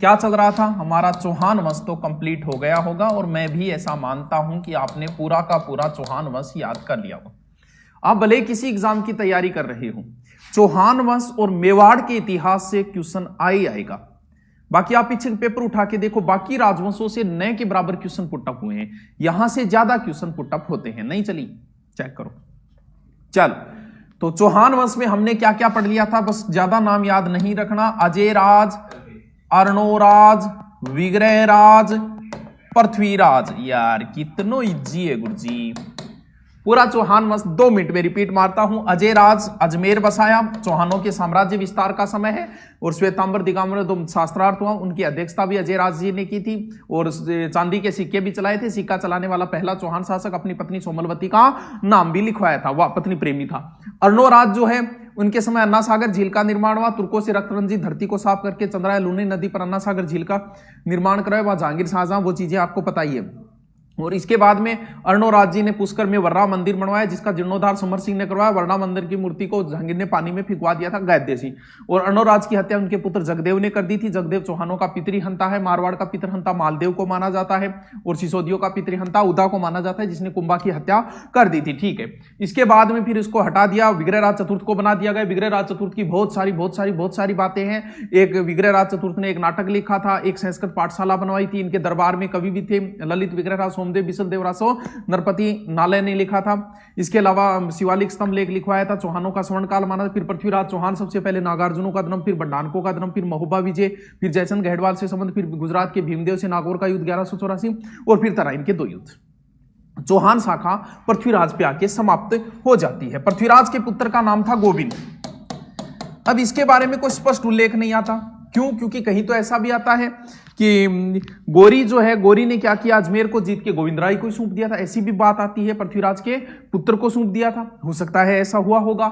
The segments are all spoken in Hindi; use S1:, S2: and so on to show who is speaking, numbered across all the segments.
S1: क्या चल रहा था, हमारा चौहान वंश तो कंप्लीट हो गया होगा और मैं भी ऐसा मानता हूं कि आपने पूरा का पूरा चौहान वंश याद कर लिया होगा। आप भले किसी एग्जाम की तैयारी कर रहे हो, चौहान वंश और मेवाड़ के इतिहास से क्वेश्चन आएगा। बाकी आप पीछे पेपर उठा के देखो, बाकी राजवंशों से नए के बराबर क्वेश्चन पुटअप हुए हैं, यहां से ज्यादा क्वेश्चन पुटअप होते हैं। नहीं चली, चेक करो। चल, तो चौहान वंश में हमने क्या क्या पढ़ लिया था, बस ज्यादा नाम याद नहीं रखना। अजयराज, अर्णोराज, विग्रहराज, पृथ्वीराज। यार कितनो इजी है गुरुजी। पूरा चौहान वंश 2 मिनट में रिपीट मारता हूं। अजयराज अजमेर बसाया, चौहानों के साम्राज्य विस्तार का समय है, और श्वेतांबर दिगंबर 2 शास्त्रार्थ हुआ, उनकी अध्यक्षता भी अजयराज जी ने की थी, और चांदी के सिक्के भी चलाए थे। सिक्का चलाने वाला पहला चौहान शासक अपनी पत्नी सोमलवती का नाम भी लिखवाया था, वह पत्नी प्रेमी था। अर्णोराज जो है, उनके समय अन्ना सागर झील का निर्माण हुआ, तुर्कों से रक्तरंजित धरती को साफ करके चंद्राय लूनी नदी पर अन्ना सागर झील का निर्माण कराया, वह जहांगीर शाहजहां, वो चीजें आपको पता ही है। और इसके बाद में अर्णोराज जी ने पुष्कर में वर्रा मंदिर बनवाया, जिसका जीर्णोद्धार समर सिंह ने करवाया। वर्रा मंदिर की मूर्ति को जहांगीर ने पानी में फिकवा दिया था, गैदेसी। और अर्णोराज की हत्या उनके पुत्र जगदेव ने कर दी थी। जगदेव चौहानों का पितृहंता है, मारवाड़ का पितृहंता मालदेव को माना जाता है, और सिसोदियों का पितृहंता उदा को माना जाता है, जिसने कुंभा की हत्या कर दी थी। ठीक है, इसके बाद में फिर इसको हटा दिया, विग्रहराज चतुर्थ को बना दिया गया। विग्रहराज चतुर्थ की बहुत सारी बातें हैं। एक विग्रहराज चतुर्थ ने एक नाटक लिखा था, एक संस्कृत पाठशाला बनवाई थी, इनके दरबार में कवि भी थे, ललित विग्रहराज, सोमदेव, बिसल देवरासो, नरपति नालय ने लिखा था। इसके अलावा शिवालिक स्तंभ लेख लिखवाया था। चौहानों का स्वर्ण काल माना। फिर पृथ्वीराज चौहान सबसे पहले नागार्जुनों का जन्म, फिर बंडानको का जन्म, फिर महुबा विजय, फिर जयचंद गहडवाल से संबंध, फिर गुजरात के भीमदेव से नागौर का युद्ध 1184, और फिर तराइन के 2 युद्ध। चौहान शाखा पृथ्वीराज पे आके समाप्त हो जाती है। पृथ्वीराज के पुत्र का नाम था गोविंद। अब इसके बारे में कोई स्पष्ट उल्लेख नहीं आता। क्यों? क्योंकि कहीं तो ऐसा भी आता है कि गोरी जो है, गोरी ने क्या किया, अजमेर को जीत के गोविंदराय को सौंप दिया था। ऐसी भी बात आती है, पृथ्वीराज के पुत्र को सौंप दिया था। हो सकता है ऐसा हुआ होगा।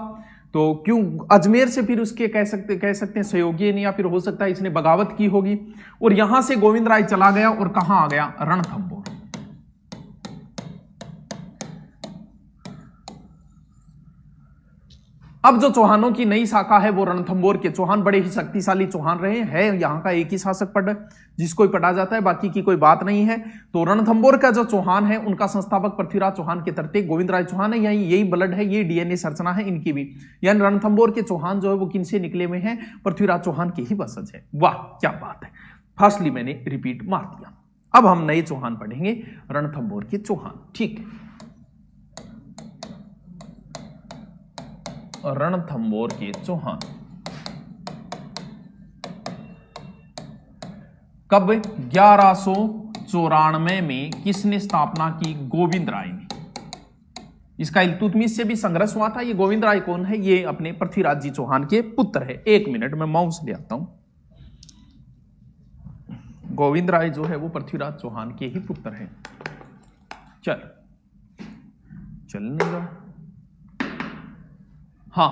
S1: तो क्यों अजमेर से फिर उसके कह सकते हैं सहयोगी नहीं, या फिर हो सकता है इसने बगावत की होगी, और यहां से गोविंदराय चला गया और कहां आ गया, रणथंभौर। अब जो चौहानों की नई शाखा है वो रणथंभौर के चौहान बड़े ही शक्तिशाली चौहान रहे हैं। यहाँ का एक ही शासक पढ़ जिसको ही पढ़ा जाता है, बाकी की कोई बात नहीं है। तो रणथंभौर का जो चौहान है, उनका संस्थापक पृथ्वीराज चौहान के तरते गोविंदराय चौहान है। यही ब्लड है, ये डीएनए संरचना है इनकी भी। यानी रणथंभौर के चौहान जो है वो किनसे निकले हुए हैं, पृथ्वीराज चौहान के ही वंशज है। वाह क्या बात है, फास्टली मैंने रिपीट मार दिया। अब हम नए चौहान पढ़ेंगे, रणथंभौर के चौहान। ठीक है, रणथंभौर के चौहान कब? 1194 में किसने स्थापना की? गोविंदराय ने। इसका इल्तुतमिश से भी संघर्ष हुआ था। ये गोविंदराय कौन है? ये अपने पृथ्वीराज जी चौहान के पुत्र है। 1 मिनट में माउस ले आता हूं। गोविंदराय जो है वो पृथ्वीराज चौहान के ही पुत्र है। चलने दो। हाँ,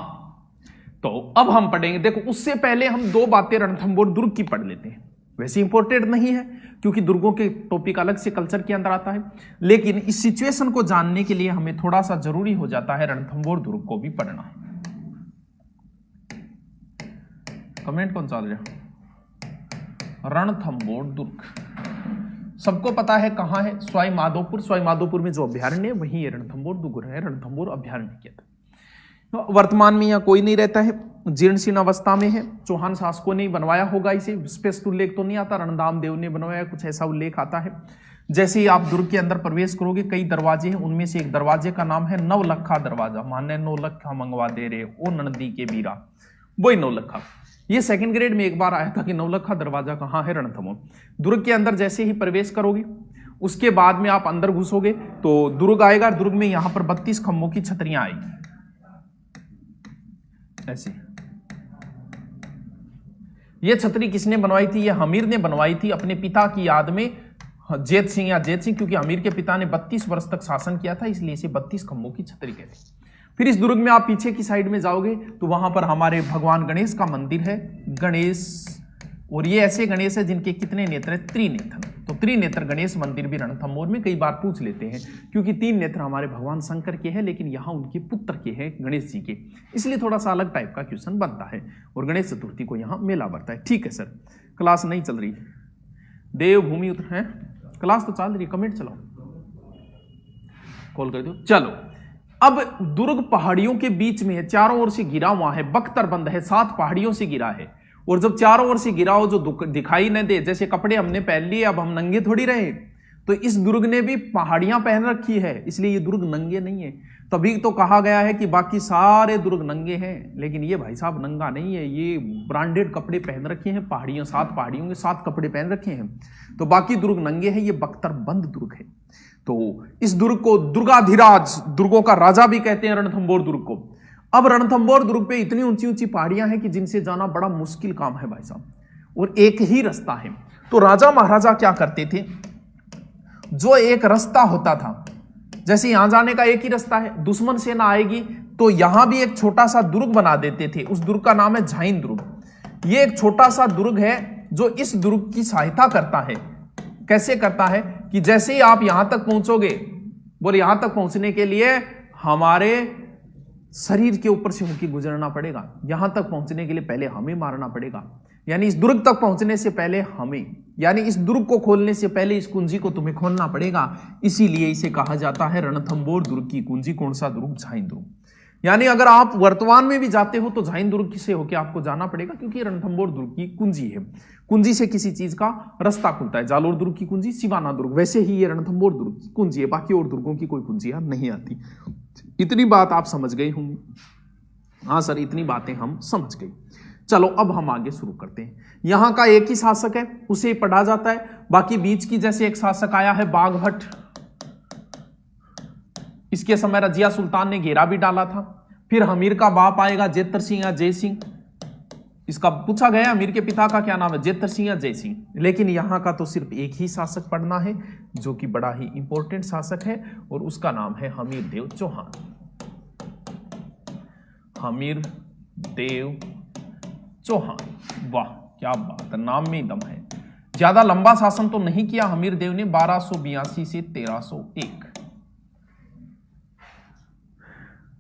S1: तो अब हम पढ़ेंगे। देखो, उससे पहले हम 2 बातें रणथंभौर दुर्ग की पढ़ लेते हैं। वैसे इंपॉर्टेंट नहीं है, क्योंकि दुर्गों के टॉपिक अलग से कल्चर के अंदर आता है, लेकिन इस सिचुएशन को जानने के लिए हमें थोड़ा सा जरूरी हो जाता है रणथंभौर दुर्ग को भी पढ़ना। कमेंट कौन चल रहा? रणथंभौर दुर्ग सबको पता है कहां है, सवाई माधोपुर। सवाई माधोपुर में जो अभ्यारण्य है वही रणथंभौर दुर्ग है, रणथंभौर अभ्यारण्य के अंदर। वर्तमान में यहाँ कोई नहीं रहता है, जीर्ण शीर्ण अवस्था में है। चौहान शासकों ने बनवाया होगा इसे, स्पष्ट उल्लेख तो नहीं आता। रणदाम देव ने बनवाया, कुछ ऐसा उल्लेख आता है। जैसे ही आप दुर्ग के अंदर प्रवेश करोगे, कई दरवाजे हैं, उनमें से एक दरवाजे का नाम है नवलखा दरवाजा। माने 9 लखा मंगवा दे रहे ओ नंदी के बीरा, वही 9 लखा। ये 2nd ग्रेड में एक बार आया था कि नवलखा दरवाजा कहाँ है, रणथंभौर। दुर्ग के अंदर जैसे ही प्रवेश करोगे, उसके बाद में आप अंदर घुसोगे तो दुर्ग आएगा। दुर्ग में यहाँ पर 32 खंभों की छतरियां आएगी ऐसी। ये छतरी किसने बनवाई थी? ये हमीर ने बनवाई थी अपने पिता की याद में, जेत सिंह या जेत सिंह, क्योंकि हमीर के पिता ने 32 वर्ष तक शासन किया था, इसलिए इसे 32 खंभों की छतरी कहते हैं। फिर इस दुर्ग में आप पीछे की साइड में जाओगे तो वहां पर हमारे भगवान गणेश का मंदिर है। गणेश, और ये ऐसे गणेश है जिनके कितने नेत्र है? त्रिनेत्र। तो त्रिनेत्र गणेश मंदिर भी रणथंभौर में कई बार पूछ लेते हैं, क्योंकि 3 नेत्र हमारे भगवान शंकर के हैं, लेकिन यहाँ उनके पुत्र के हैं, गणेश जी के, इसलिए थोड़ा सा अलग टाइप का क्वेश्चन बनता है। और गणेश चतुर्थी को यहाँ मेला बढ़ता है। ठीक है सर, क्लास नहीं चल रही, देवभूमि उत्तर है, क्लास तो चल रही, कमेंट चलाओ, कॉल कर दो। चलो, अब दुर्ग पहाड़ियों के बीच में है, चारों ओर से घिरा हुआ है, बख्तरबंद है, 7 पहाड़ियों से घिरा है। और जब चारों ओर से घिरा हो, जो दिखाई न दे, जैसे कपड़े हमने पहन लिए, अब हम नंगे थोड़ी रहे, तो इस दुर्ग ने भी पहाड़ियां पहन रखी है, इसलिए ये दुर्ग नंगे नहीं है। तभी तो कहा गया है कि बाकी सारे दुर्ग नंगे हैं, लेकिन ये भाई साहब नंगा नहीं है, ये ब्रांडेड कपड़े पहन रखे हैं, पहाड़ियों 7 पहाड़ियों के 7 कपड़े पहन रखे हैं, तो बाकी दुर्ग नंगे हैं, ये बख्तरबंद दुर्ग है। तो इस दुर्ग को दुर्गाधिराज, दुर्गों का राजा भी कहते हैं रणथंभौर दुर्ग को। अब रणथंभौर दुर्ग पे इतनी ऊंची ऊंची पहाड़ियां हैं कि जिनसे जाना बड़ा मुश्किल काम है भाई साहब, और एक ही रास्ता है। तो राजा महाराजा क्या करते थे, जो एक रास्ता होता था, जैसे यहां जाने का एक ही रास्ता है, दुश्मन सेना आएगी तो यहां भी एक छोटा सा दुर्ग बना देते थे, उस दुर्ग का नाम है झाइन दुर्ग। ये एक छोटा सा दुर्ग है जो इस दुर्ग की सहायता करता है। कैसे करता है कि जैसे ही आप यहां तक पहुंचोगे, बोले यहां तक पहुंचने के लिए हमारे शरीर के ऊपर से होकर गुजरना पड़ेगा, यहां तक पहुंचने के लिए पहले हमें मारना पड़ेगा, यानी इस दुर्ग तक पहुंचने से पहले हमें, यानी इस दुर्ग को खोलने से पहले इस कुंजी को तुम्हें खोलना पड़ेगा। इसीलिए इसे कहा जाता है रणथंभौर दुर्ग की कुंजी। कौन सा दुर्ग? झाइन दुर्ग। यानी अगर आप वर्तमान में भी जाते हो तो झाइन दुर्ग से होकर आपको जाना पड़ेगा, क्योंकि रणथंभौर दुर्ग की कुंजी है। कुंजी से किसी चीज का रास्ता खुलता है। जालोर दुर्ग की कुंजी, सिवाना दुर्ग, वैसे ही ये रणथंभौर दुर्ग की कुंजी है। बाकी और दुर्गों की कोई कुंजी नहीं आती। इतनी बात आप समझ गए होंगे। हाँ सर, इतनी बातें हम समझ गए। चलो अब हम आगे शुरू करते हैं। यहां का एक ही शासक है, उसे पढ़ा जाता है। बाकी बीच की जैसे एक शासक आया है बाघभट्ट, इसके समय रजिया सुल्तान ने घेरा भी डाला था। फिर हमीर का बाप आएगा जेतर सिंह या जय सिंह। इसका पूछा गया अमीर के पिता का क्या नाम है, जेतर सिंह या जय सिंह। लेकिन यहां का तो सिर्फ एक ही शासक पढ़ना है, जो कि बड़ा ही इंपॉर्टेंट शासक है, और उसका नाम है हमीर देव चौहान। हमीर देव चौहान, वाह क्या बात है, नाम में ही दम है। ज्यादा लंबा शासन तो नहीं किया हमीर देव ने, 1282 से 1301।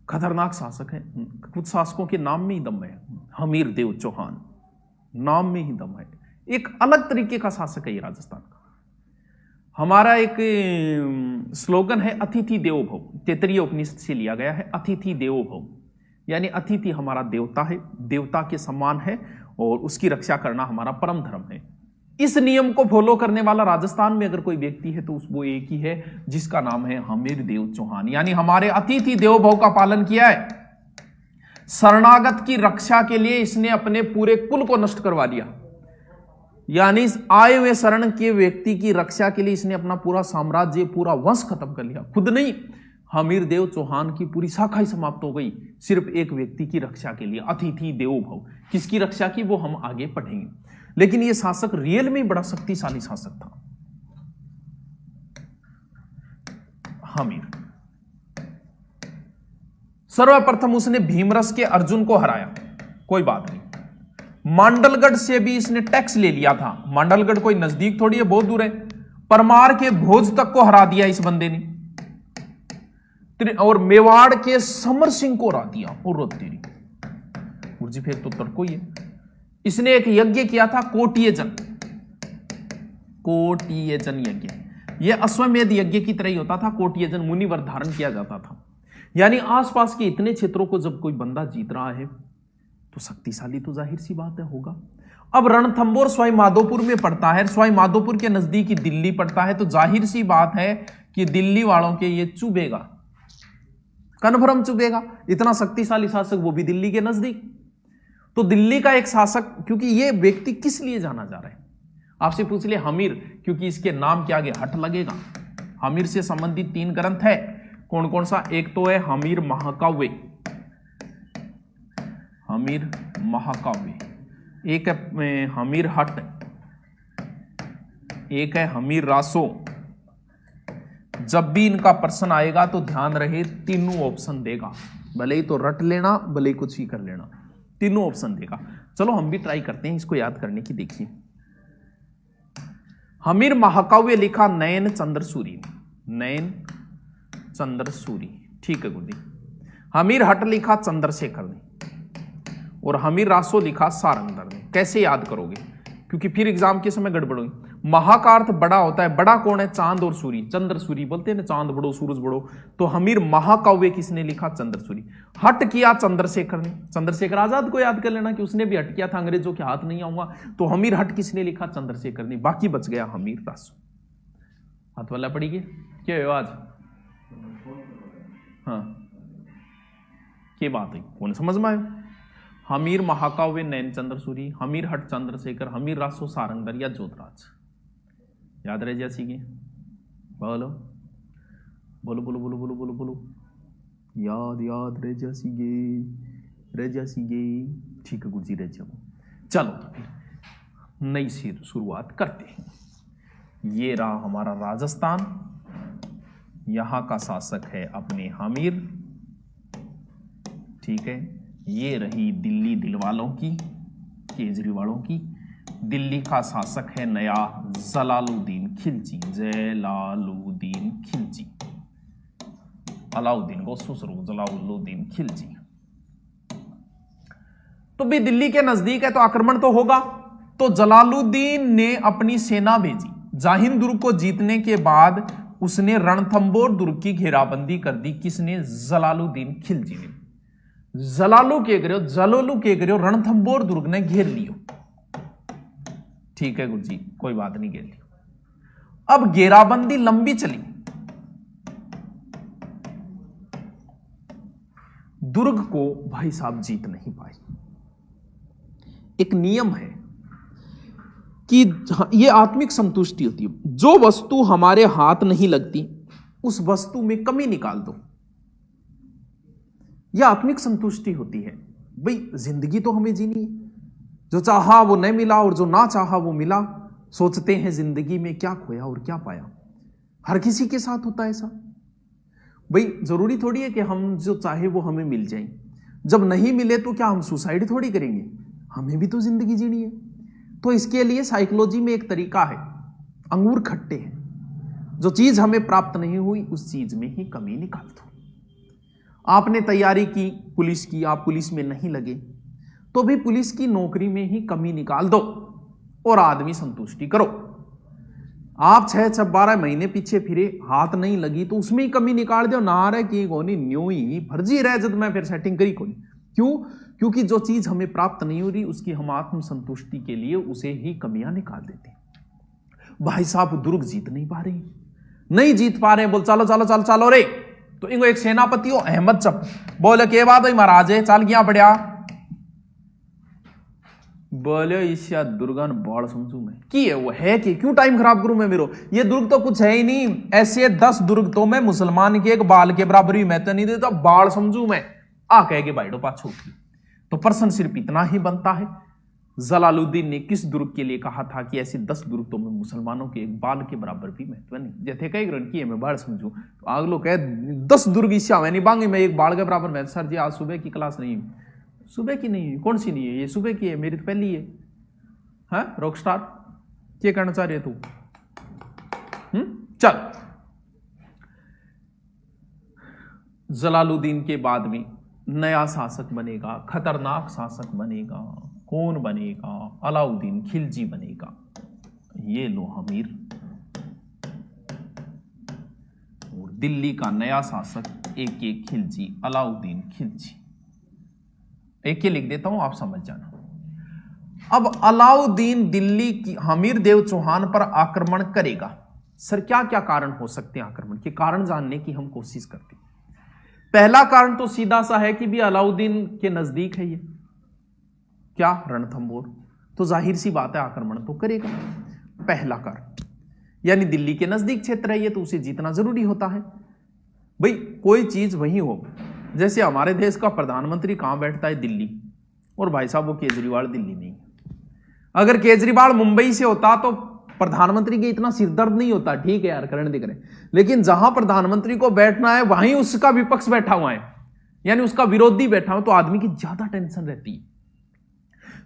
S1: खतरनाक शासक है। कुछ शासकों के नाम में ही दम है। हमीर देव चौहान, नाम में ही दम है। एक अलग तरीके का शासक है ये राजस्थान का। हमारा एक स्लोगन है अतिथि देवो भव, तैत्तिरीय उपनिषद से लिया गया है। अतिथि देवो भव, यानी अतिथि हमारा देवता है, देवता के समान है, और उसकी रक्षा करना हमारा परम धर्म है। इस नियम को फॉलो करने वाला राजस्थान में अगर कोई व्यक्ति है तो वो एक ही है, जिसका नाम है हमीर देव चौहान। यानी हमारे अतिथि देवो भव का पालन किया है। शरणागत की रक्षा के लिए इसने अपने पूरे कुल को नष्ट करवा दिया। यानी आए हुए शरण के व्यक्ति की रक्षा के लिए इसने अपना पूरा साम्राज्य, पूरा वंश खत्म कर लिया। खुद नहीं, हमीर देव चौहान की पूरी शाखा ही समाप्त हो गई, सिर्फ एक व्यक्ति की रक्षा के लिए। अतिथि देवो भव, किसकी रक्षा की वो हम आगे पढ़ेंगे। लेकिन यह शासक रियल में बड़ा शक्तिशाली शासक था, हमीर। सर्वप्रथम उसने भीमरस के अर्जुन को हराया, कोई बात नहीं। मांडलगढ़ से भी इसने टैक्स ले लिया था। मांडलगढ़ कोई नजदीक थोड़ी है, बहुत दूर है। परमार के भोज तक को हरा दिया इस बंदे ने, और मेवाड़ के समर सिंह को हरा दिया। और तेरी गुरजी फिर तो तड़को ही है। इसने एक यज्ञ किया था, कोटियजन। कोटियजन यज्ञ, यह अश्वमेध यज्ञ की तरह ही होता था। कोटियजन मुनिवर धारण किया जाता था। यानी आसपास के इतने क्षेत्रों को जब कोई बंदा जीत रहा है तो शक्तिशाली तो जाहिर सी बात है होगा। अब रणथंभौर सवाई माधोपुर में पड़ता है, सवाई माधोपुर के नजदीक ही दिल्ली पड़ता है, तो जाहिर सी बात है कि दिल्ली वालों के ये चुभेगा, कन्फर्म चुभेगा। इतना शक्तिशाली शासक, वो भी दिल्ली के नजदीक। तो दिल्ली का एक शासक, क्योंकि ये व्यक्ति किस लिए जाना जा रहा है आपसे पूछ ले, हमीर, क्योंकि इसके नाम के आगे हट लगेगा। हमीर से संबंधित 3 ग्रंथ है। कौन कौन सा? एक तो है हमीर महाकाव्य, हमीर महाकाव्य, एक है हमीर हट, एक है हमीर रासो। जब भी इनका प्रश्न आएगा तो ध्यान रहे, तीनों ऑप्शन देगा। भले ही तो रट लेना, भले ही कुछ ही कर लेना, तीनों ऑप्शन देगा। चलो हम भी ट्राई करते हैं इसको याद करने की। देखिए, हमीर महाकाव्य लिखा नयन चंद्र सूरी ने, नयन चंद्र सूरी, ठीक है गुरुजी। हमीर हट लिखा चंद्रशेखर ने, और हमीर रासो लिखा सारंगधर ने। कैसे याद करोगे, क्योंकि फिर एग्जाम के समय गड़बड़ होगी। महा का अर्थ बड़ा होता है, बड़ा कौन है, चांद और सूर्य, चंद्र सूर्य बोलते हैं ना, चांद बड़ो सूरज बड़ो। तो हमीर महाकाव्य किसने लिखा, चंद्र सूर्य। हट किया चंद्रशेखर ने, चंद्रशेखर आजाद को याद कर लेना कि उसने भी हट किया था, अंग्रेजों के हाथ नहीं आऊंगा। तो हमीर हट किसने लिखा, चंद्रशेखर ने। बाकी बच गया हमीर रासो। हाथ वाला पड़ी गया क्या है आज, हाँ क्या बात है, कौन समझ में आया। हमीर महाकाव्य नयन चंद्र सूरी, हमीर हट चंद्रशेखर, हमीर रासो सारंगधर या जोतराज। याद रह जैसी के बोलो बोलो बोलो बोलो बोलो बोलो बोलो, याद रह जैसी गे, ठीक है गुरुजी रह जाओ। चलो तो फिर नई शुरुआत करते हैं। ये रहा हमारा राजस्थान, यहां का शासक है अपने हमीर, ठीक है। ये रही दिल्ली दिलवालों की, केजरीवालों की। दिल्ली का शासक है नया जलालुद्दीन खिलजी, जलालुद्दीन खिलजी, अलाउद्दीन को सुसरू जलालुद्दीन खिलजी। तो भी दिल्ली के नजदीक है तो आक्रमण तो होगा। तो जलालुद्दीन ने अपनी सेना भेजी, जाहिन दुर्ग को जीतने के बाद उसने रणथंबोर दुर्ग की घेराबंदी कर दी। किसने, जलालुद्दीन खिलजी ने। जलालू के गिरो रणथंबोर दुर्ग ने घेर लियो, ठीक है गुरुजी कोई बात नहीं, घेर लियो। अब घेराबंदी लंबी चली, दुर्ग को भाई साहब जीत नहीं पाई। एक नियम है कि यह आत्मिक संतुष्टि होती है, जो वस्तु हमारे हाथ नहीं लगती उस वस्तु में कमी निकाल दो, यह आत्मिक संतुष्टि होती है। भाई जिंदगी तो हमें जीनी है, जो चाहा वो नहीं मिला और जो ना चाहा वो मिला। सोचते हैं जिंदगी में क्या खोया और क्या पाया, हर किसी के साथ होता है ऐसा। भाई जरूरी थोड़ी है कि हम जो चाहे वो हमें मिल जाए, जब नहीं मिले तो क्या हम सुसाइड थोड़ी करेंगे, हमें भी तो जिंदगी जीनी है। तो इसके लिए साइकोलॉजी में एक तरीका है, अंगूर खट्टे हैं, जो चीज हमें प्राप्त नहीं हुई उस चीज में ही कमी निकाल दो। आपने तैयारी की पुलिस की, आप पुलिस में नहीं लगे तो भी पुलिस की नौकरी में ही कमी निकाल दो और आदमी संतुष्टि करो। आप 6-12 महीने पीछे फिरे, हाथ नहीं लगी तो उसमें ही कमी निकाल दो, ना रहे कि कोनी न्यू ही फर्जी रह जब मैं फिर सेटिंग करी कोई। क्यों, क्योंकि जो चीज हमें प्राप्त नहीं हो रही उसकी हम आत्म संतुष्टि के लिए उसे ही कमियां निकाल देते। भाई साहब दुर्ग जीत नहीं पा रही, नहीं जीत पा रहे, बोल चलो चलो चलो चलो रे। तो इनको एक सेनापति हो अहमद चप बोले के बात है महाराज है, चल गया बढ़िया। बोले ईशा दुर्गन बड़ समझू मैं की है, वो है कि क्यों टाइम खराब करूं मैं मेरो, ये दुर्ग तो कुछ है ही नहीं। ऐसे 10 दुर्ग तो मैं मुसलमान के एक बाल के बराबर ही मैं तो नहीं देता, बाल समझू मैं। आ कह के बाइडो पाछू की तो प्रश्न सिर्फ इतना ही बनता है, जलालुद्दीन ने किस दुर्ग के लिए कहा था कि ऐसे 10 दुर्ग तो मैं मुसलमानों के एक बाल के बराबर भी महत्व नहीं, जैसे कई ग्रहण की है मैं बाढ़ समझू। तो आग लोग कहे 10 दुर्ग इससे मैं नहीं बांगे, मैं एक बाल के बराबर मैं। सर जी आज सुबह की क्लास नहीं, सुबह की नहीं है, कौन सी नहीं है, ये सुबह की है, मेरी तो पहली है। हाँ रॉक स्टार क्या करना चाह रहे तू, चल। जलालुद्दीन के बाद में नया शासक बनेगा, खतरनाक शासक बनेगा। कौन बनेगा, अलाउद्दीन खिलजी बनेगा। ये लो हमीर, और दिल्ली का नया शासक एक खिलजी, अलाउद्दीन खिलजी। एक लिख देता हूं आप समझ जाना। अब अलाउद्दीन दिल्ली की हमीर देव चौहान पर आक्रमण करेगा। सर क्या क्या कारण हो सकते हैं आक्रमण के, कारण जानने की हम कोशिश करते हैं। पहला कारण तो सीधा सा है कि भी अलाउद्दीन के नजदीक है ये, क्या रणथंबोर, तो जाहिर सी बात है आक्रमण तो करेगा। पहला कारण, यानी दिल्ली के नजदीक क्षेत्र है ये तो उसे जीतना जरूरी होता है। भाई कोई चीज वही हो, जैसे हमारे देश का प्रधानमंत्री कहां बैठता है, दिल्ली, और भाई साहब वो केजरीवाल दिल्ली नहीं। अगर केजरीवाल मुंबई से होता तो प्रधानमंत्री के इतना सिरदर्द नहीं होता, ठीक है यार करंट दिख रहे, लेकिन जहां प्रधानमंत्री को बैठना है वहीं उसका विपक्ष बैठा हुआ है, यानी उसका विरोधी बैठा हुआ, तो आदमी की ज्यादा टेंशन रहती है।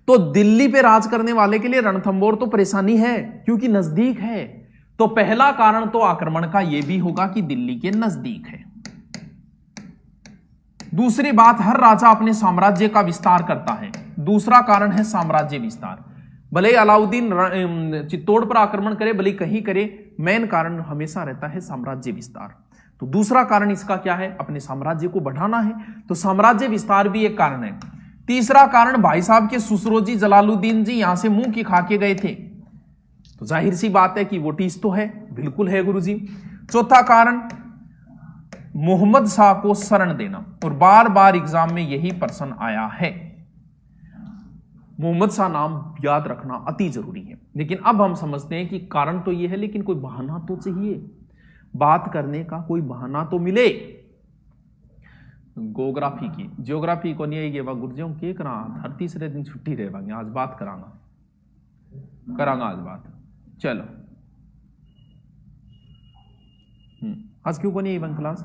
S1: तो दिल्ली पे राज करने वाले के लिए रणथंबोर तो परेशानी है क्योंकि नजदीक है। तो पहला कारण तो आक्रमण का यह भी होगा कि दिल्ली के नजदीक है। दूसरी बात, हर राजा अपने साम्राज्य का विस्तार करता है। दूसरा कारण है साम्राज्य विस्तार। भले अलाउद्दीन चित्तौड़ पर आक्रमण करे, भले कहीं करे, मेन कारण हमेशा रहता है साम्राज्य विस्तार। तो दूसरा कारण इसका क्या है? अपने साम्राज्य को बढ़ाना है, तो साम्राज्य विस्तार भी एक कारण है। तीसरा कारण, भाई साहब के ससुरो जी जलालुद्दीन जी यहां से मुंह की खा के गए थे, तो जाहिर सी बात है कि वो टीस तो है, बिल्कुल है गुरुजी। चौथा कारण, मोहम्मद शाह को शरण देना, और बार बार एग्जाम में यही प्रश्न आया है। मोहम्मद शाह नाम याद रखना अति जरूरी है। लेकिन अब हम समझते हैं कि कारण तो यह है, लेकिन कोई बहाना तो चाहिए, बात करने का कोई बहाना तो मिले। गोग्राफी की, जियोग्राफी को नहीं आएगी, वह गुरुजियों के करा हर तीसरे दिन छुट्टी रहेंगे, आज बात करांगा आज बात। चलो आज क्यों को नहीं आई क्लास?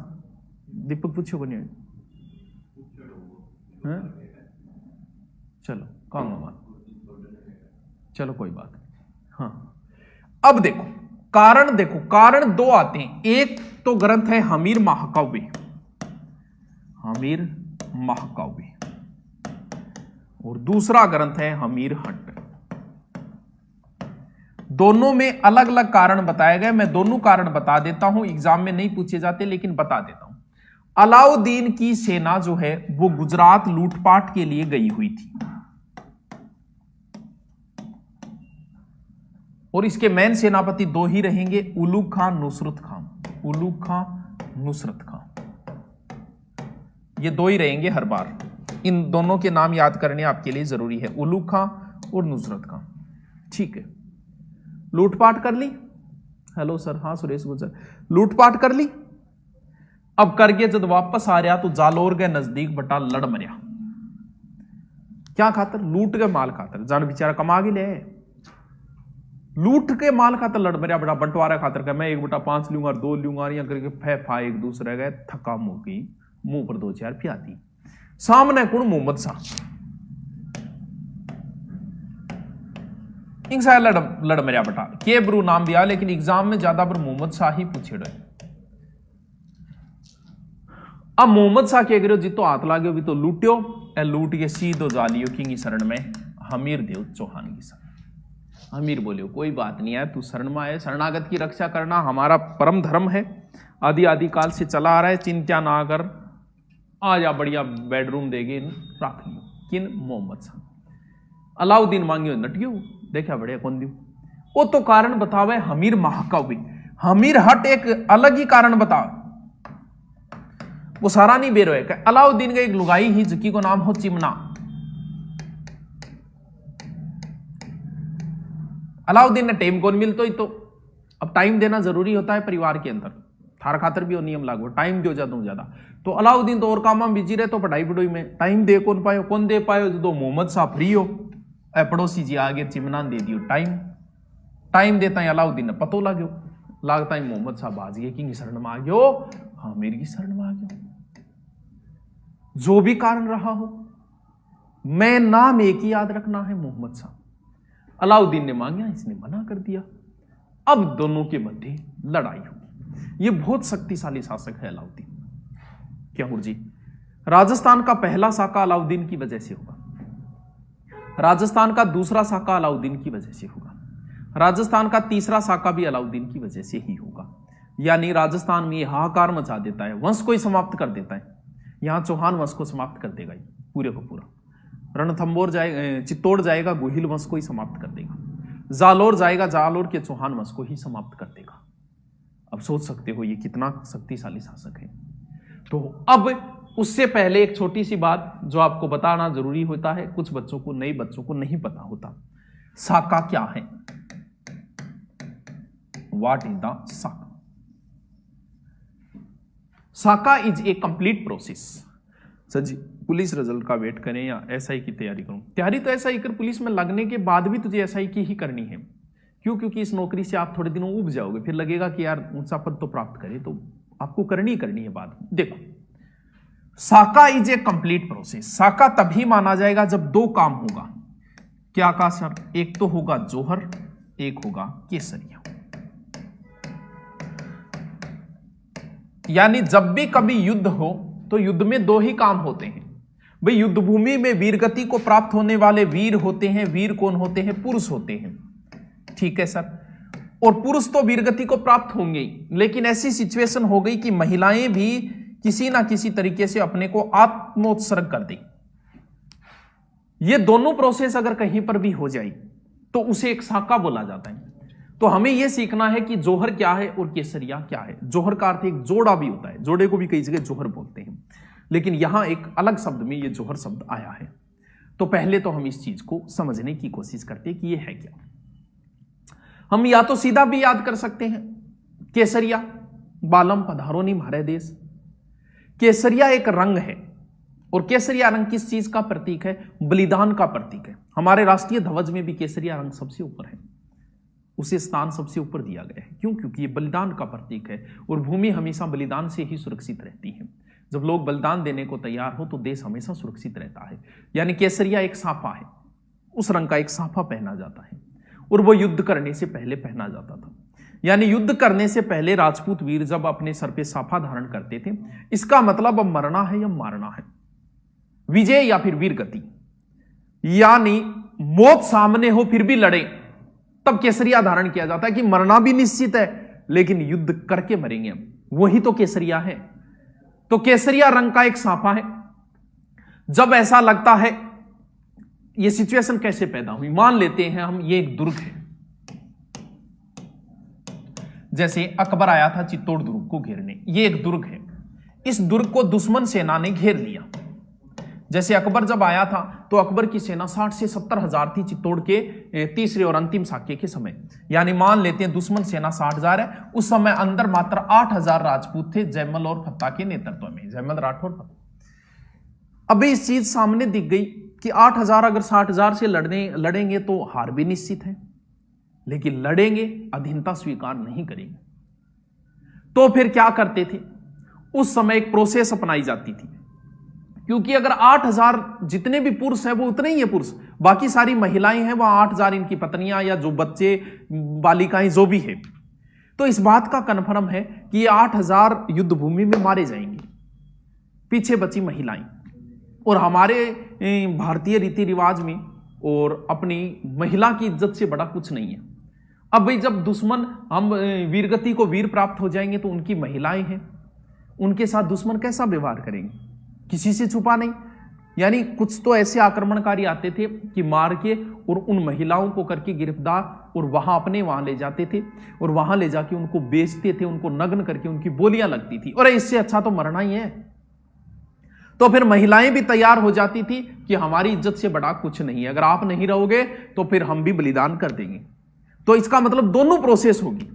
S1: दीपक पूछो को नहीं आई? चलो कहूंगा, चलो कोई बात। हाँ, अब देखो कारण दो आते हैं। एक तो ग्रंथ है हमीर महाकाव्य, और दूसरा ग्रंथ है हमीर हट। दोनों में अलग अलग कारण बताए गए। मैं दोनों कारण बता देता हूं, एग्जाम में नहीं पूछे जाते लेकिन बता देता हूं। अलाउद्दीन की सेना जो है वो गुजरात लूटपाट के लिए गई हुई थी, और इसके मेन सेनापति दो ही रहेंगे, उलूग खां, नुसरत खां। ये दो ही रहेंगे हर बार। इन दोनों के नाम याद करने आपके लिए जरूरी है, उलूग खां और नुसरत खां। ठीक है, लूटपाट कर ली। हेलो सर, हाँ सुरेश गुजर, लूटपाट कर ली। अब करके जब वापस आ रहा तो जालोर के नजदीक बटा लड़ मरिया। क्या खातर? लूट के माल खातर। जान बेचारा कमा के ले, लूट के माल खातर लड़ मरिया, बड़ा बंटवारा खातर का मैं 1/5 लूंगा, 2 लूंगा, या करके फै एक दूसरे गए, थका मुकी, मुंह पर 2-4 प्यादी। सामने कौन? मोहम्मद शाह। इंसा लड़ मरिया बटा के ब्रू नाम दिया, लेकिन एग्जाम में ज्यादा पर मोहम्मद शाह ही पूछे रहे। अब मोहम्मद शाह के अगर जितो हाथ लागो भी तो लूट्यो, लूट के सीधो जा लियो की शरण में हमीर देव चौहान की शरण। हमीर बोलियो कोई बात नहीं है, तू शरण में आए, शरणागत की रक्षा करना हमारा परम धर्म है, आदि आदि काल से चला आ रहा है, चिंता ना कर, आ जा, बढ़िया बेडरूम देगे, रख लियो। किन? मोहम्मद शाह। अलाउद्दीन मांगियो नटियो, देखा बढ़िया कौन दियो। वो तो कारण बतावे हमीर महाकाव्य। हमीर हट एक अलग ही कारण बताओ, वो सारा नहीं बेरो है। अलाउद्दीन का एक लुगाई ही जिकी को नाम हो चिमना। अलाउद्दीन ने टाइम कौन मिलतो ही, तो अब टाइम देना जरूरी होता है परिवार के अंदर, थार खातर भी वो नियम लागू, टाइम दो ज्यादा ज्यादा। तो अलाउद्दीन तो और काम में बिजी रहे, तो पढ़ाई पढ़ोई में टाइम दे कौन पायो? कौन दे पायो? जो मोहम्मद शाह फ्री हो, पड़ोसी जी आगे चिमना दे दियो टाइम देता है अलाउद्दीन ने पतो लागो, लागता है मोहम्मद शाह बाज गए की शरण में आ गयो, हाँ मेरी की शरण में आ गयो। जो भी कारण रहा हो, मैं नाम एक ही याद रखना है, मोहम्मद शाह। अलाउद्दीन ने मांगा, इसने मना कर दिया। अब दोनों के मध्य लड़ाई होगी। यह बहुत शक्तिशाली शासक है अलाउद्दीन। क्या जी? राजस्थान का पहला साका अलाउद्दीन की वजह से होगा, राजस्थान का दूसरा साका अलाउद्दीन की वजह से होगा, राजस्थान का तीसरा साका भी अलाउद्दीन की वजह से ही होगा। यानी राजस्थान में हाहाकार मचा देता है, वंश को ही समाप्त कर देता है। यहां चौहान वंश को समाप्त कर देगा पूरे को पूरा। रणथंबोर जाएगा, चित्तौड़ जाएगा, गोहिल वंश को ही समाप्त कर देगा। जालोर जाएगा, जालोर के चौहान वंश को ही समाप्त कर देगा। अब सोच सकते हो ये कितना शक्तिशाली शासक है। तो अब उससे पहले एक छोटी सी बात जो आपको बताना जरूरी होता है, कुछ बच्चों को, नए बच्चों को नहीं पता होता, साका क्या है? व्हाट इज द साका? साका is a complete process. Sir ji police result का वेट करें या एसआई की तैयारी करूं? तैयारी तो एसआई कर, पुलिस में लगने के बाद भी तुझे एसआई की ही करनी है। क्यों? क्योंकि इस नौकरी से आप थोड़े दिनों उब जाओगे, फिर लगेगा कि यार ऊंचा पद तो प्राप्त करें, तो आपको करनी है बाद में। देखो, साका इज ए कंप्लीट प्रोसेस। साका तभी माना जाएगा जब दो काम होगा। क्या कहा सर? एक तो होगा जौहर, एक होगा केसरिया। यानी जब भी कभी युद्ध हो तो युद्ध में दो ही काम होते हैं भाई। युद्ध भूमि में वीरगति को प्राप्त होने वाले वीर होते हैं। वीर कौन होते हैं? पुरुष होते हैं। ठीक है सर। और पुरुष तो वीरगति को प्राप्त होंगे ही, लेकिन ऐसी सिचुएशन हो गई कि महिलाएं भी किसी ना किसी तरीके से अपने को आत्मोत्सर्ग कर दें। ये दोनों प्रोसेस अगर कहीं पर भी हो जाए तो उसे एक साका बोला जाता है। तो हमें यह सीखना है कि जौहर क्या है और केसरिया क्या है। जौहर का अर्थ एक जोड़ा भी होता है, जोड़े को भी कई जगह जौहर बोलते हैं, लेकिन यहां एक अलग शब्द में यह जौहर शब्द आया है। तो पहले तो हम इस चीज को समझने की कोशिश करते हैं कि यह है क्या। हम या तो सीधा भी याद कर सकते हैं, केसरिया बालम पधारो नी म्हारे देश। केसरिया एक रंग है, और केसरिया रंग किस चीज का प्रतीक है? बलिदान का प्रतीक है। हमारे राष्ट्रीय ध्वज में भी केसरिया रंग सबसे ऊपर है, उसे स्थान सबसे ऊपर दिया गया है। क्यों? क्योंकि ये बलिदान का प्रतीक है, और भूमि हमेशा बलिदान से ही सुरक्षित रहती है। जब लोग बलिदान देने को तैयार हो तो देश हमेशा सुरक्षित रहता है। यानी केसरिया एक साफा है, उस रंग का एक साफा पहना जाता है, और वो युद्ध करने से पहले पहना जाता था। यानी युद्ध करने से पहले राजपूत वीर जब अपने सर पे साफा धारण करते थे, इसका मतलब अब मरना है या मारना है, विजय या फिर वीरगति। यानी मौत सामने हो फिर भी लड़े, तब केसरिया धारण किया जाता है कि मरना भी निश्चित है लेकिन युद्ध करके मरेंगे हम, वही तो केसरिया है। तो केसरिया रंग का एक साफा है। जब ऐसा लगता है, यह सिचुएशन कैसे पैदा हुई? मान लेते हैं हम ये एक दुर्ग है, जैसे अकबर आया था चित्तौड़ दुर्ग को घेरने, ये एक दुर्ग है। इस दुर्ग को दुश्मन सेना ने घेर लिया। जैसे अकबर जब आया था तो अकबर की सेना 60 से 70 हजार थी चित्तौड़ के तीसरे और अंतिम साक्य के समय। यानी मान लेते हैं दुश्मन सेना 60,000 है, उस समय अंदर मात्र 8,000 राजपूत थे जयमल और फत्ता के नेतृत्व में, जयमल राठौर फत्ता। अभी इस चीज सामने दिख गई कि 8,000 अगर 60,000 से लड़ेंगे तो हार भी निश्चित है, लेकिन लड़ेंगे, अधीनता स्वीकार नहीं करेंगे। तो फिर क्या करते थे? उस समय एक प्रोसेस अपनाई जाती थी, क्योंकि अगर 8,000 जितने भी पुरुष हैं वो उतने ही है पुरुष, बाकी सारी महिलाएं हैं, वहां 8,000 इनकी पत्नियां या जो बच्चे बालिकाएं जो भी है, तो इस बात का कन्फर्म है कि ये 8,000 युद्ध भूमि में मारे जाएंगे, पीछे बची महिलाएं। और हमारे भारतीय रीति रिवाज में और अपनी महिला की इज्जत से बड़ा कुछ नहीं है। अब भाई जब दुश्मन, हम वीरगति को वीर प्राप्त हो जाएंगे तो उनकी महिलाएं हैं, उनके साथ दुश्मन कैसा व्यवहार करेंगे? किसी से छुपा नहीं। यानी कुछ तो ऐसे आक्रमणकारी आते थे कि मार के और उन महिलाओं को करके गिरफ्तार और वहां ले जाते थे, और वहां ले जाके उनको बेचते थे, उनको नग्न करके उनकी बोलियां लगती थी, और इससे अच्छा तो मरना ही है। तो फिर महिलाएं भी तैयार हो जाती थी कि हमारी इज्जत से बड़ा कुछ नहीं है, अगर आप नहीं रहोगे तो फिर हम भी बलिदान कर देंगे। तो इसका मतलब दोनों प्रोसेस होगी।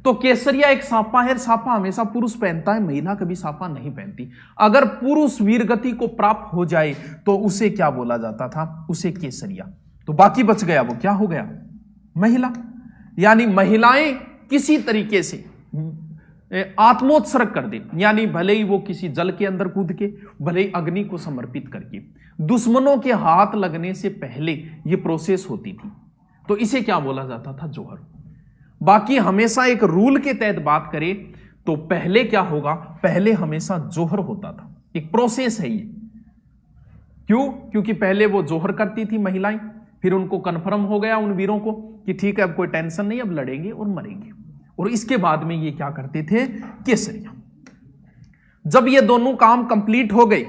S1: तो केसरिया एक साफा है, साफा हमेशा पुरुष पहनता है, महिला कभी साफा नहीं पहनती। अगर पुरुष वीरगति को प्राप्त हो जाए तो उसे क्या बोला जाता था? उसे केसरिया। तो बाकी बच गया, वो क्या हो गया? महिला। यानी महिलाएं किसी तरीके से आत्मोत्सर्ग कर दे, यानी भले ही वो किसी जल के अंदर कूद के, भले ही अग्नि को समर्पित करके, दुश्मनों के हाथ लगने से पहले ये प्रोसेस होती थी। तो इसे क्या बोला जाता था? जौहर। बाकी हमेशा एक रूल के तहत बात करें तो पहले क्या होगा? पहले हमेशा जौहर होता था, एक प्रोसेस है ये। क्यों? क्योंकि पहले वो जौहर करती थी महिलाएं, फिर उनको कंफर्म हो गया उन वीरों को कि ठीक है अब कोई टेंशन नहीं, अब लड़ेंगे और मरेंगे, और इसके बाद में ये क्या करते थे? केसरिया। जब ये दोनों काम कंप्लीट हो गए,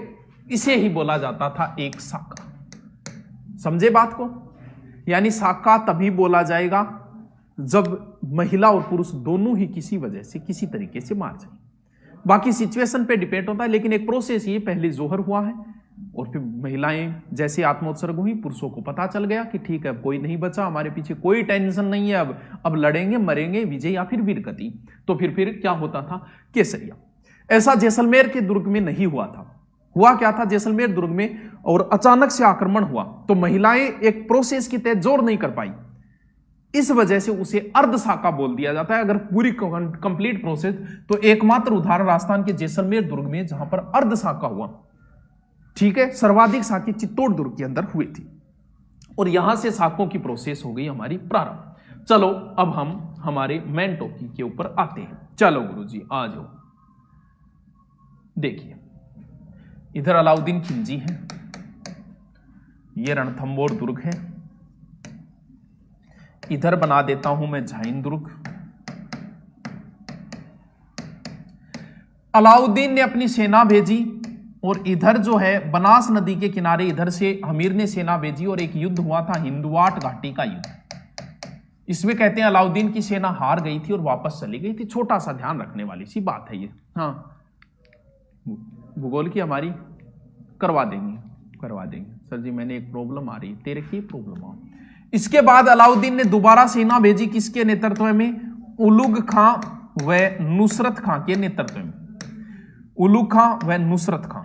S1: इसे ही बोला जाता था एक साका। समझे बात को? यानी साका तभी बोला जाएगा जब महिला और पुरुष दोनों ही किसी वजह से किसी तरीके से मार जाए। बाकी सिचुएशन पे डिपेंड होता है, लेकिन एक प्रोसेस ये पहले जौहर हुआ है, और फिर महिलाएं जैसे आत्मोत्सर्ग हुई, पुरुषों को पता चल गया कि ठीक है अब कोई नहीं बचा, हमारे पीछे कोई टेंशन नहीं है, अब लड़ेंगे मरेंगे, विजय या फिर वीरगति। तो फिर क्या होता था? केसरिया। ऐसा जैसलमेर के दुर्ग में नहीं हुआ था। हुआ क्या था जैसलमेर दुर्ग में? और अचानक से आक्रमण हुआ तो महिलाएं एक प्रोसेस के तहत जोर नहीं कर पाई, इस वजह से उसे अर्धसाका बोल दिया जाता है। अगर पूरी कंप्लीट प्रोसेस, तो एकमात्र उदाहरण राजस्थान के जैसलमेर दुर्ग में जहां पर अर्धसाका हुआ। ठीक है, सर्वाधिक साके चित्तौड़ दुर्ग के अंदर हुए थे। और यहां से साकों की प्रोसेस हो गई हमारी प्रारंभ। चलो अब हम हमारे मेन टॉपिक के ऊपर आते हैं। चलो गुरुजी आ जाओ। देखिए इधर अलाउद्दीन खिलजी है, ये रणथंबोर दुर्ग है, इधर बना देता हूं मैं झाइन दुर्ग। अलाउद्दीन ने अपनी सेना भेजी और इधर जो है बनास नदी के किनारे इधर से हमीर ने सेना भेजी और एक युद्ध हुआ था हिंदुवाट घाटी का युद्ध। इसमें कहते हैं अलाउद्दीन की सेना हार गई थी और वापस चली गई थी। छोटा सा ध्यान रखने वाली सी बात है ये। हाँ भूगोल की हमारी करवा देंगे सर जी, मैंने एक प्रॉब्लम आ रही है, तेरे की प्रॉब्लम आ। इसके बाद अलाउद्दीन ने दोबारा सेना भेजी, किसके नेतृत्व में? उलुग खां व नुसरत खां के नेतृत्व में। उलुग खां व नुसरत खां।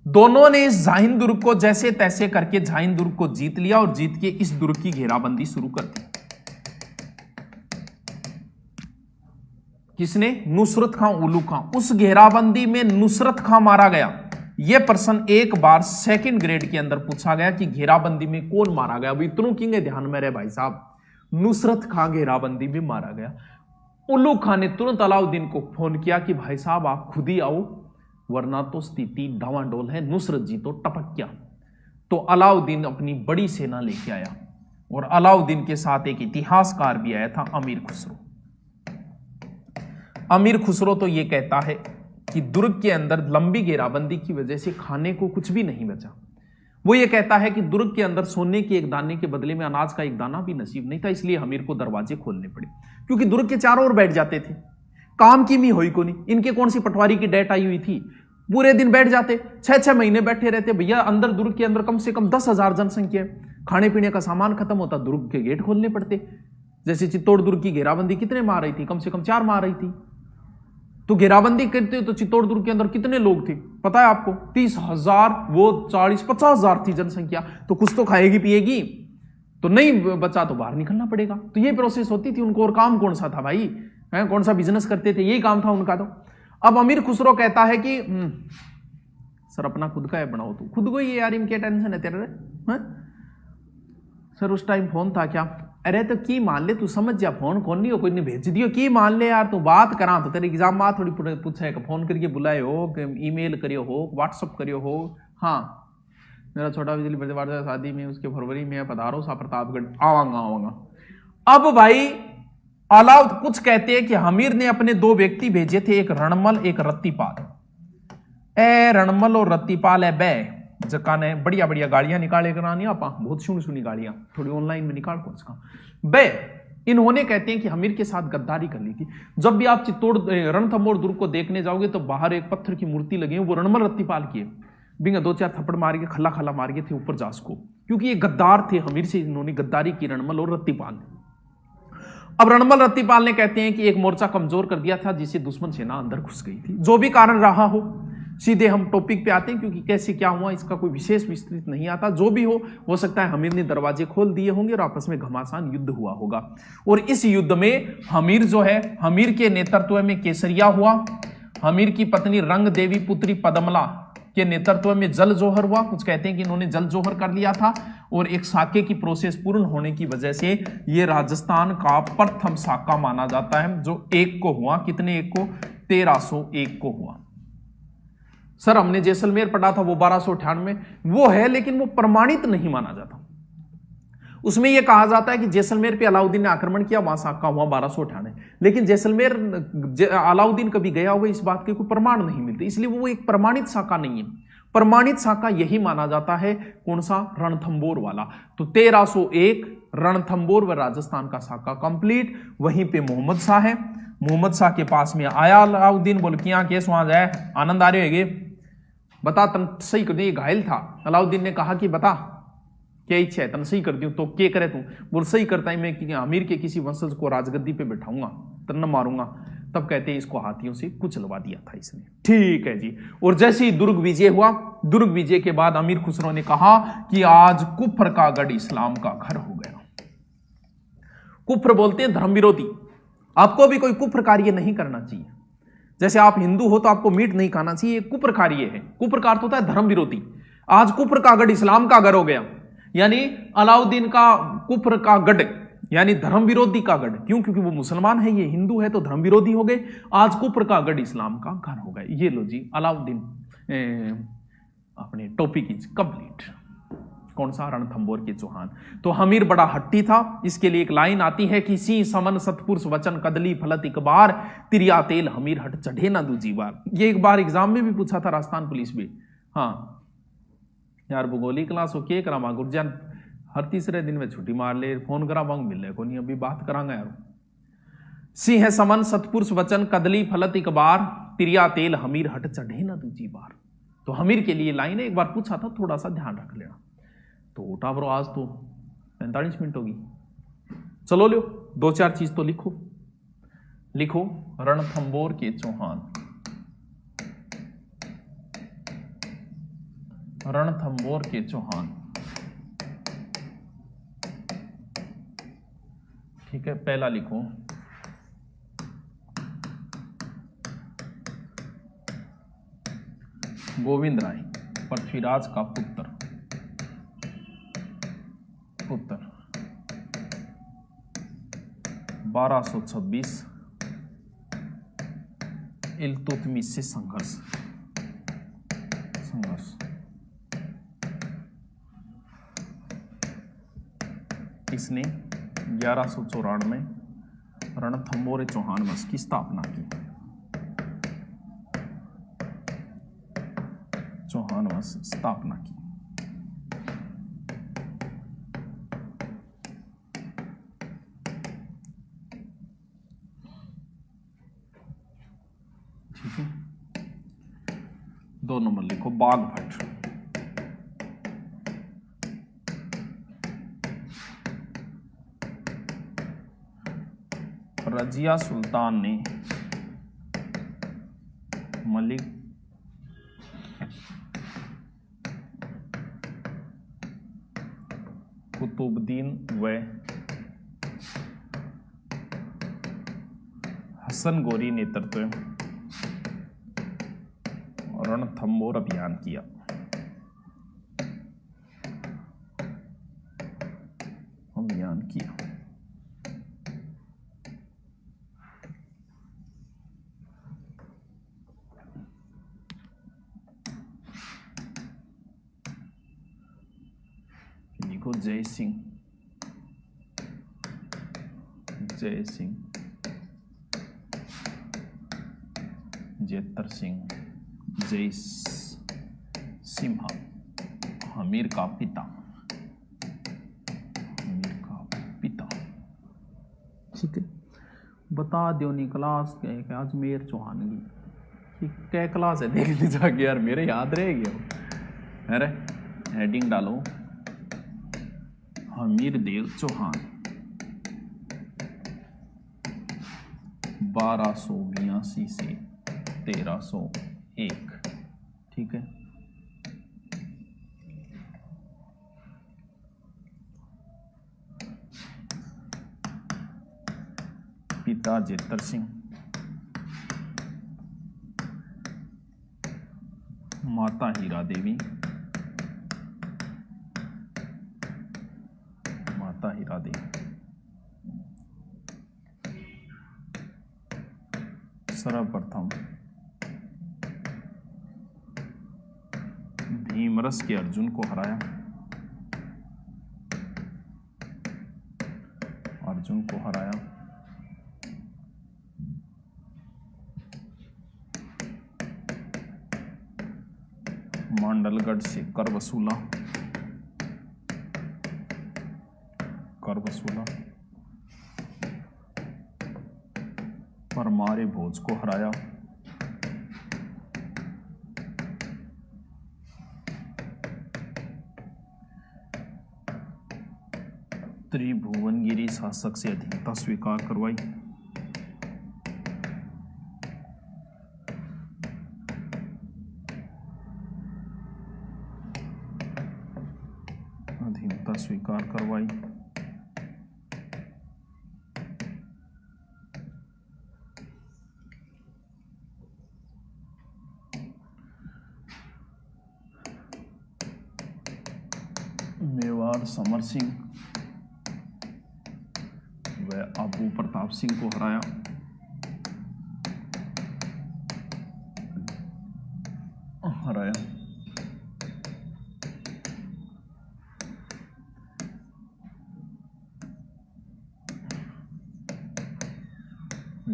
S1: दोनों ने इस झाइन दुर्ग को जैसे तैसे करके झाइन दुर्ग को जीत लिया और जीत के इस दुर्ग की घेराबंदी शुरू कर दी। किसने? नुसरत खां उलुग खां। उस घेराबंदी में नुसरत खां मारा गया। यह प्रश्न एक बार सेकंड ग्रेड के अंदर पूछा गया कि घेराबंदी में कौन मारा गया। अभी इतनों किंगे ध्यान में रहे भाई साहब। नुसरत खां घेराबंदी में मारा गया। उलुग खां ने तुरंत अलाउद्दीन को फोन किया कि भाई साहब आप खुद ही आओ, वरना तो स्थिति डावाडोल है, नुसरत जी तो टपक गया। तो अलाउद्दीन अपनी बड़ी सेना लेके आया और अलाउद्दीन के साथ एक इतिहासकार भी आया था, अमीर खुसरो। अमीर खुसरो तो यह कहता है कि दुर्ग के अंदर लंबी घेराबंदी की वजह से खाने को कुछ भी नहीं बचा। वो ये कहता है कि दुर्ग के अंदर सोने के एक दाने के बदले में अनाज का एक दाना भी नसीब नहीं था, इसलिए हमीर को दरवाजे खोलने पड़े, क्योंकि दुर्ग के चारों ओर बैठ जाते थे। काम की मी हुई को नहीं, इनके कौन सी पटवारी की डेट आई हुई थी, पूरे दिन बैठ जाते, 6-6 महीने बैठे रहते। भैया अंदर दुर्ग के अंदर कम से कम 10,000 जनसंख्या, खाने पीने का सामान खत्म होता, दुर्ग के गेट खोलने पड़ते। जैसे चित्तौड़ दुर्ग की घेराबंदी कितने मार रही थी? कम से कम 4 मार रही थी। तो घेराबंदी करते तो चित्तौड़ दुर्ग के अंदर कितने लोग थे पता है आपको? 30,000, वो 40-50,000 थी जनसंख्या। तो कुछ तो खाएगी पिएगी, तो नहीं बचा तो बाहर निकलना पड़ेगा। तो ये प्रोसेस होती थी उनको। और काम कौन सा था भाई? कौन सा बिजनेस करते थे? यही काम था उनका। तो अब अमीर खुसरो कहता है कि सर अपना खुद का है बनाओ, तू खुद को ही यार, इनके टेंशन है तेरे। सर उस टाइम फोन था क्या? अरे तो की मान ले, तू समझ जा, फोन कौन नहीं हो, कोई ने भेज दियो, की मान ले यार, तू बात करा तो तेरे एग्जाम में थोड़ी पूछे, फोन करके बुलाए हो, ईमेल करियो हो, व्हाट्सअप करियो हो। हाँ मेरा छोटा बिजली परिवार शादी में उसके फरवरी में पधारो सा प्रतापगढ़, आवांगा। अब भाई अलाउद कुछ कहते हैं कि हमीर ने अपने 2 व्यक्ति भेजे थे, एक रणमल एक रत्तीपाल। रणमल और रत्तीपाल है बे जका ने बढ़िया बढ़िया गाड़ियां निकाले करानी, आप बहुत सुनी गाड़ियां थोड़ी ऑनलाइन में निकाल कौन सा बे। इन्होंने कहते हैं कि हमीर के साथ गद्दारी कर ली थी। जब भी आप चित्तौड़ रणथंबोर दुर्ग को देखने जाओगे तो बाहर एक पत्थर की मूर्ति लगी है, वो रणमल रत्तीपाल की है। बिंगा 2-4 थप्पड़ मार के खला मार के थे ऊपर जास को, क्योंकि ये गद्दार थे, हमीर से इन्होंने गद्दारी की, रणमल और रत्तीपाल। अब रणमल रत्तीपाल ने कहते हैं कि एक मोर्चा कमजोर कर दिया था, जिससे दुश्मन सेना अंदर घुस गई थी। जो भी कारण रहा हो, सीधे हम टॉपिक पे आते हैं, क्योंकि कैसे क्या हुआ इसका कोई विशेष विस्तृत नहीं आता। जो भी हो सकता है हमीर ने दरवाजे खोल दिए होंगे और आपस में घमासान युद्ध हुआ होगा। और इस युद्ध में हमीर जो है, हमीर के नेतृत्व में केसरिया हुआ, हमीर की पत्नी रंग देवी पुत्री पदमला के नेतृत्व में जल जोहर हुआ। कुछ कहते हैं कि इन्होंने जल जोहर कर लिया था, और एक साके की प्रोसेस पूर्ण होने की वजह से यह राजस्थान का प्रथम साका माना जाता है, जो 1 को हुआ। कितने 1 को? 1301 को हुआ। सर हमने जैसलमेर पढ़ा था, वो 1298 वो है, लेकिन वो प्रमाणित नहीं माना जाता। उसमें यह कहा जाता है कि जैसलमेर पे अलाउद्दीन ने आक्रमण किया, वहां साका हुआ 1298, लेकिन जैसलमेर अलाउद्दीन कभी गया होगा इस बात के कोई प्रमाण नहीं मिलते, इसलिए वो एक प्रमाणित साका नहीं है। प्रमाणित साका यही माना जाता है, कौन सा? रणथंबोर वाला। तो 1301 रणथंबोर व राजस्थान का साका कंप्लीट। वहीं पे मोहम्मद शाह है, मोहम्मद शाह के पास में आया अलाउद्दीन, बोल किया केस वहां जाए, आनंद आ रहे होगे, बता तन सही कर दिया। घायल था, अलाउद्दीन ने कहा कि बता क्या इच्छा है, तन सही कर दूं। तो क्या करे तू? बोल सही करता है मैं कि अमीर के किसी वंशज को राजगद्दी पे बैठाऊंगा, तन मारूंगा। तब कहते हैं इसको हाथियों से कुचलवा दिया था इसने। ठीक है जी। और जैसे ही दुर्ग विजय हुआ, दुर्ग विजय के बाद अमीर खुसरो ने कहा कि आज कुफ्र का गढ़ इस्लाम का घर हो गया। कुफ्र बोलते हैं धर्म विरोधी। आपको भी कोई कुफ्र कार्य नहीं करना चाहिए। जैसे आप हिंदू हो तो आपको मीट नहीं खाना चाहिए, कुप्रकार ये है। कुप्रकार तो होता है धर्म विरोधी। आज कुफ्र का गढ़ इस्लाम का गढ़ हो गया, यानी अलाउद्दीन का कुफ्र का गढ़ यानी धर्म विरोधी का गढ़। क्यों? क्योंकि वो मुसलमान है, ये हिंदू है, तो धर्म विरोधी हो गए। आज कुफ्र का गढ़ इस्लाम का घर हो गए। ये लो जी, अलाउद्दीन अपने टॉपिक इज कंप्लीट। कौन सा? रणथंभौर के चौहान। तो हमीर बड़ा हट्टी था। इसके लिए एक लाइन आती है कि सी समन सतपुरुष वचन कदली फलत एक बार, तिरिया तेल हमीर हट चढ़े ना दूजी बार। ये एक बार एग्जाम में भी पूछा था, राजस्थान पुलिस में। हाँ यार, भूगोली क्लास हो के करा गुरजान, हर तीसरे दिन में छुट्टी मार ले, फोन करा मांग मिल रहे को नहीं, अभी बात करांगा यार। सिंह समन सतपुरुष वचन कदली फलत एक बार, तिरिया तेल हमीर हट चढ़े ना दूजी बार। तो हमीर के लिए लाइन एक बार पूछा था, थोड़ा सा ध्यान रख लेना। तो उठा ब्रो, आज तो 45 मिनट होगी। चलो लो, 2-4 चीज तो लिखो। लिखो रणथंभौर के चौहान। रणथंभौर के चौहान, ठीक है। पहला लिखो गोविंद राय, पृथ्वीराज का पुत्र 1226 इल्तुतमिश से संघर्ष। इसने 1194 रणथंभौर चौहान वंश की स्थापना की। चौहान वंश स्थापना की। ठीक है। 2 नंबर लिखो बाघभट्ट। रजिया सुल्तान ने मलिक कुतुबुद्दीन व हसन गोरी नेतृत्व रणथंभौर अभियान किया। लिखो जय सिंह, जेतर सिंह, जय सिम्हा, हमीर का पिता। ठीक है। बता दियो नी क्लास क्या है? अजमेर चौहान की क्या क्लास है? देख लीजिए जाके यार, मेरे याद रह गया। अरे हेडिंग डालो हमीर देव चौहान 1282 से 1301। ठीक है। पिता जेतर सिंह, माता हीरा देवी, सर्वप्रथम भीमरस के अर्जुन को हराया। मांडलगढ़ से कर वसूला। परमारे भोज को हराया। त्रिभुवनगिरी शासक से अधीनता स्वीकार करवाई। सरदार समर सिंह व अबू प्रताप सिंह को हराया।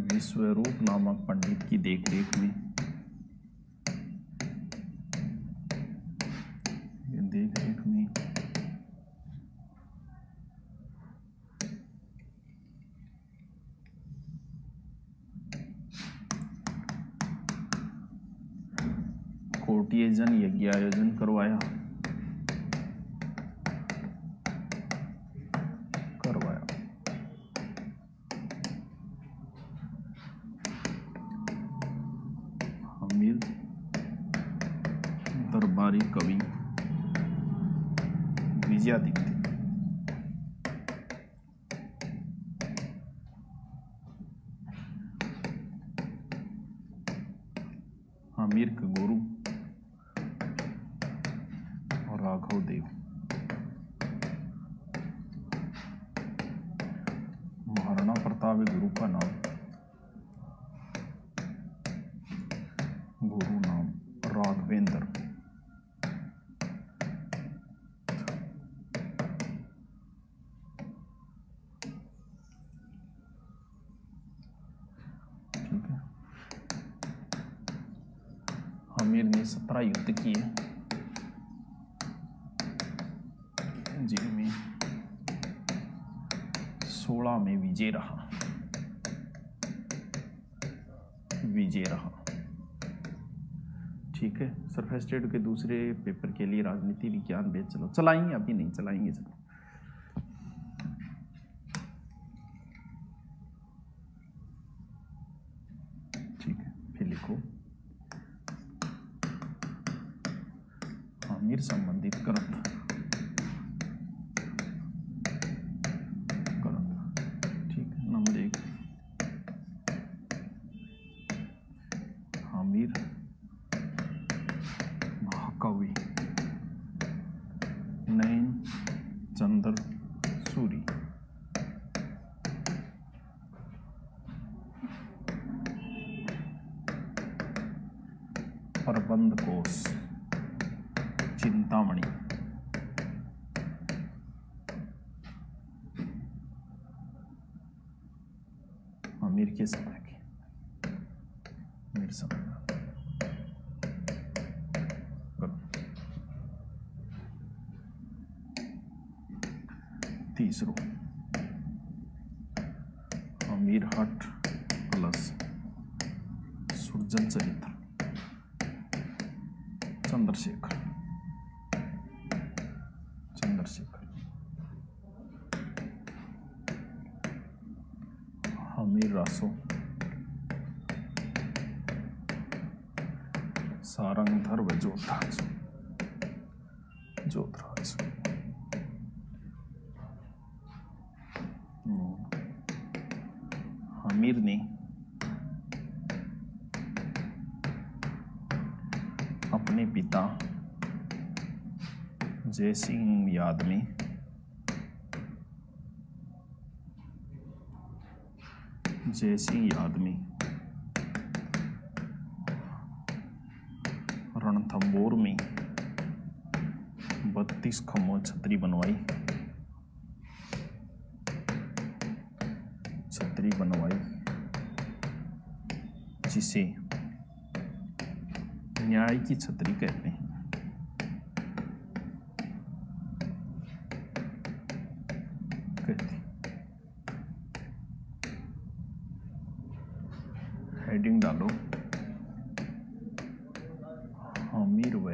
S1: विश्वरूप नामक पंडित की देखरेख में कोटियजन यज्ञ आयोजन करवाया। हमीर दरबारी कवि विजयादित्य। हमीर के गुरु राघव देव। महाराणा प्रताप गुरु का नाम, गुरु नाम राघवेंद्र। ठीक है। हमीर ने 17 युद्ध किए, जिनमें 16 में विजय रहा। ठीक है। सरफेस स्टेट के दूसरे पेपर के लिए राजनीति विज्ञान बेच चलो चलाएंगे, अभी नहीं चलाएंगे। चलो ठीक है, फिर लिखो हमीर संबंधित ग्रंथ। ठीक है। नंबर 1 हमीर महाकवि नैन चंद्र सूरी। प्रबंध कोश चिंतामणि। हमीर के समय की मीर समय। तीसरो हमीर हट प्लस सुरजन चरित्र चंद्रशेखर। हमीर रासो सारंगधर व जोधराज। हमीर ने अपने पिता जय सिंह याद में रणथंबोर में 32 खम्भों छतरी बनवाई। जिसे न्याय की छतरी कहते हैं। हेडिंग डालो हमीर व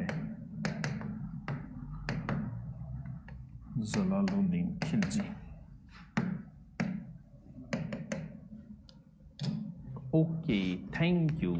S1: Jalaluddin Khilji. Okay, thank you.